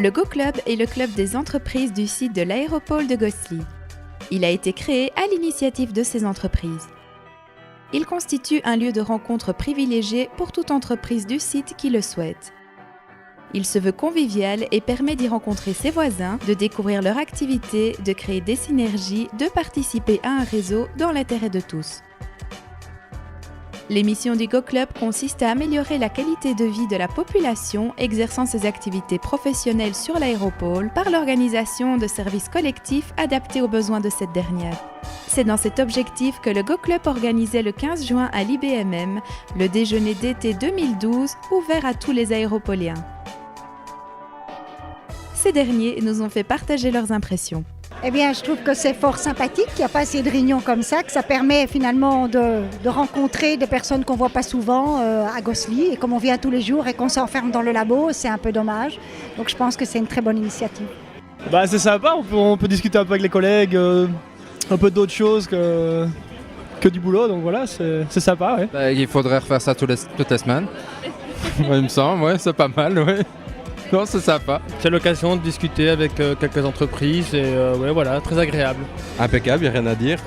Le Go Club est le club des entreprises du site de l'aéroport de Gosselies. Il a été créé à l'initiative de ces entreprises. Il constitue un lieu de rencontre privilégié pour toute entreprise du site qui le souhaite. Il se veut convivial et permet d'y rencontrer ses voisins, de découvrir leur activité, de créer des synergies, de participer à un réseau dans l'intérêt de tous. Les missions du Go Club consistent à améliorer la qualité de vie de la population exerçant ses activités professionnelles sur l'aéroport par l'organisation de services collectifs adaptés aux besoins de cette dernière. C'est dans cet objectif que le Go Club organisait le 15 juin à l'IBMM le déjeuner d'été 2012 ouvert à tous les aéropoliens. Ces derniers nous ont fait partager leurs impressions. Eh bien, je trouve que c'est fort sympathique, qu'il n'y a pas assez de réunions comme ça, que ça permet finalement de rencontrer des personnes qu'on ne voit pas souvent à Gosselies. Et comme on vient tous les jours et qu'on s'enferme dans le labo, c'est un peu dommage. Donc je pense que c'est une très bonne initiative. C'est sympa, on peut discuter un peu avec les collègues, un peu d'autres choses que du boulot, donc voilà, c'est sympa. Ouais. Il faudrait refaire ça toutes les semaines. Il me semble, ouais, c'est pas mal, ouais. Non, c'est sympa. C'est l'occasion de discuter avec quelques entreprises et ouais, voilà, très agréable. Impeccable, il n'y a rien à dire.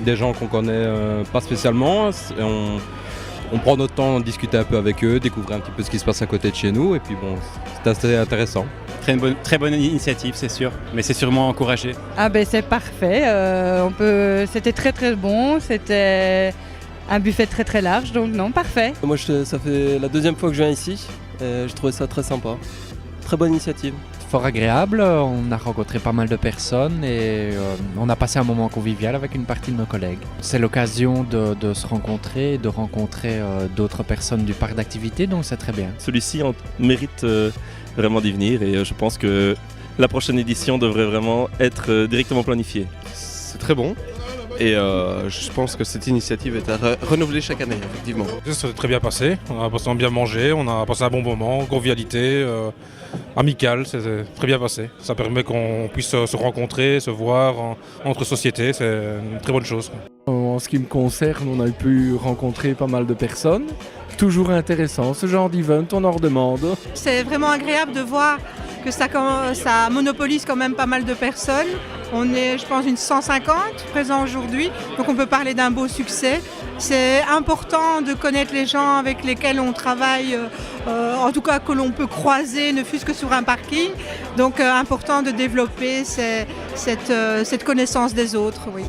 Des gens qu'on connaît pas spécialement. On prend notre temps de discuter un peu avec eux, découvrir un petit peu ce qui se passe à côté de chez nous. Et puis bon, c'est assez intéressant. Très bonne initiative, c'est sûr, mais c'est sûrement encouragé. C'est parfait. C'était très bon. C'était un buffet très large, donc non, parfait. Moi, ça fait la deuxième fois que je viens ici. Et je trouvais ça très sympa. Très bonne initiative. Fort agréable, on a rencontré pas mal de personnes et on a passé un moment convivial avec une partie de nos collègues. C'est l'occasion de se rencontrer, de rencontrer d'autres personnes du parc d'activités, donc c'est très bien. Celui-ci mérite vraiment d'y venir et je pense que la prochaine édition devrait vraiment être directement planifiée. C'est très bon. Et je pense que cette initiative est à renouveler chaque année, effectivement. Ça s'est très bien passé, on a bien mangé, on a passé un bon moment, convivialité, amical, c'est très bien passé. Ça permet qu'on puisse se rencontrer, se voir entre sociétés, c'est une très bonne chose. En ce qui me concerne, on a pu rencontrer pas mal de personnes. Toujours intéressant, ce genre d'event, on en redemande. C'est vraiment agréable de voir que ça monopolise quand même pas mal de personnes. On est, je pense, une 150 présents aujourd'hui, donc on peut parler d'un beau succès. C'est important de connaître les gens avec lesquels on travaille, en tout cas que l'on peut croiser, ne fût-ce que sur un parking. Donc important de développer cette connaissance des autres, oui.